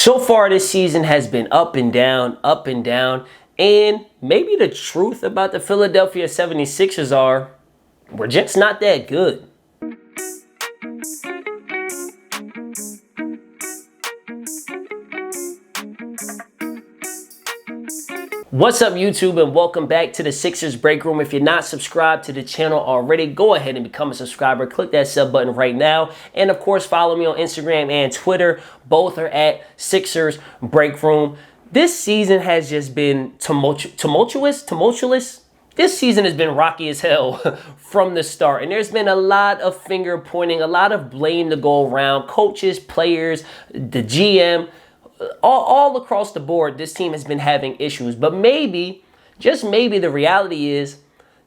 So far this season has been up and down, and maybe the truth about the Philadelphia 76ers are, we're just not that good. What's up, YouTube, and welcome back to the Sixers Break Room. If you're not subscribed to the channel already, go ahead and become a subscriber. Click that sub button right now. And of course, follow me on Instagram and Twitter. Both are at Sixers Break Room. This season has just been tumultuous. This season has been rocky as hell from the start. And there's been a lot of finger pointing, a lot of blame to go around. Coaches, players, the GM. All across the board, this team has been having issues. But maybe, just maybe, the reality is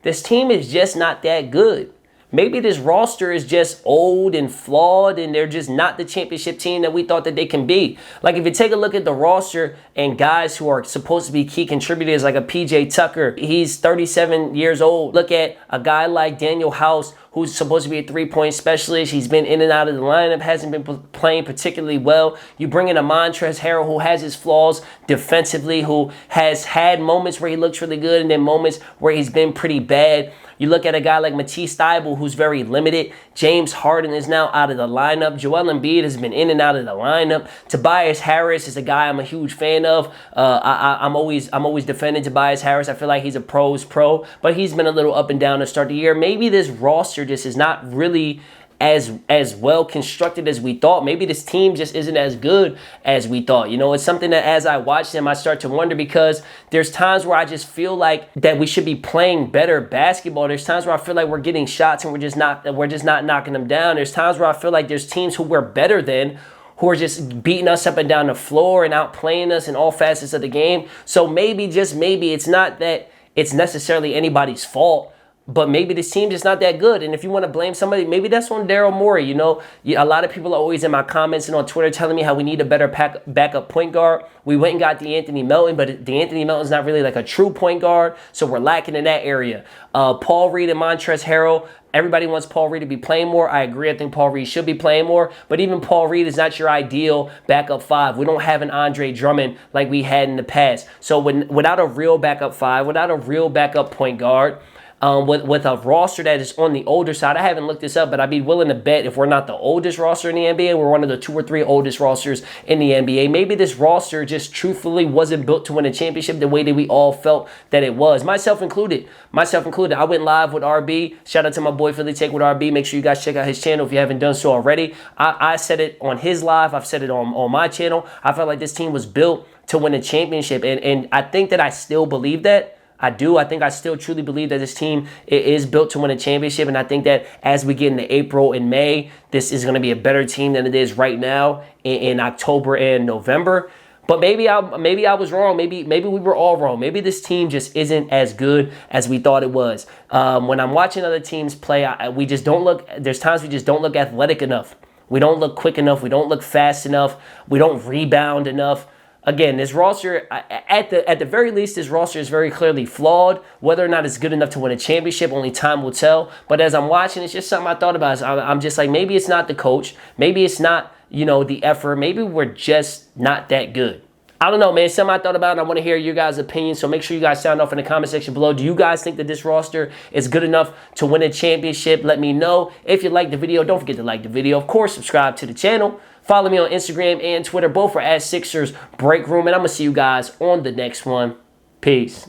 this team is just not that good. Maybe this roster is just old and flawed, and they're just not the championship team that we thought that they can be. Like, if you take a look at the roster and guys who are supposed to be key contributors, like a PJ Tucker, he's 37 years old. Look at a guy like Daniel House, who's supposed to be a three-point specialist. He's been in and out of the lineup, hasn't been playing particularly well. You bring in a Montrezl Harrell, who has his flaws defensively, who has had moments where he looks really good and then moments where he's been pretty bad. You look at a guy like Matisse Thybulle, who's very limited. James Harden is now out of the lineup. Joel Embiid has been in and out of the lineup. Tobias Harris is a guy I'm a huge fan of. I'm always defending Tobias Harris. I feel like he's a pro's pro, but he's been a little up and down to start the year. Maybe this roster just is not really as well constructed as we thought. Maybe this team just isn't as good as we thought. You know, it's something that as I watch them, I start to wonder, because there's times where I just feel like that we should be playing better basketball. There's times where I feel like we're getting shots and we're just not knocking them down. There's times where I feel like there's teams who we're better than, who are just beating us up and down the floor and outplaying us in all facets of the game. So maybe, just maybe, it's not that it's necessarily anybody's fault, but maybe this team is not that good. And if you want to blame somebody, maybe that's on Daryl Morey. You know, a lot of people are always in my comments and on Twitter telling me how we need a better backup point guard. We went and got DeAnthony Melton, but DeAnthony Melton's not really like a true point guard, so we're lacking in that area. Paul Reed and Montrezl Harrell, everybody wants Paul Reed to be playing more. I agree. I think Paul Reed should be playing more. But even Paul Reed is not your ideal backup five. We don't have an Andre Drummond like we had in the past. So without a real backup five, without a real backup point guard, with a roster that is on the older side. I haven't looked this up, but I'd be willing to bet if we're not the oldest roster in the NBA, we're one of the 2 or 3 oldest rosters in the NBA. Maybe this roster just truthfully wasn't built to win a championship the way that we all felt that it was. Myself included. I went live with RB. Shout out to my boy Philly Take with RB. Make sure you guys check out his channel if you haven't done so already. I said it on his live. I've said it on my channel. I felt like this team was built to win a championship, and I think that I still believe that. I do. I think I still truly believe that this team is built to win a championship. And I think that as we get into April and May, this is going to be a better team than it is right now in October and November. But maybe I was wrong. Maybe we were all wrong. Maybe this team just isn't as good as we thought it was. When I'm watching other teams play, we just don't look. There's times we just don't look athletic enough. We don't look quick enough. We don't look fast enough. We don't rebound enough. Again, this roster, at the very least, this roster is very clearly flawed. Whether or not it's good enough to win a championship, only time will tell. But as I'm watching, it's just something I thought about. I'm just like, maybe it's not the coach. Maybe it's not, the effort. Maybe we're just not that good. I don't know, man. Something I thought about, and I want to hear your guys' opinion. So make sure you guys sound off in the comment section below. Do you guys think that this roster is good enough to win a championship? Let me know. If you liked the video, don't forget to like the video. Of course, subscribe to the channel. Follow me on Instagram and Twitter. Both are at Sixers Break Room. And I'm going to see you guys on the next one. Peace.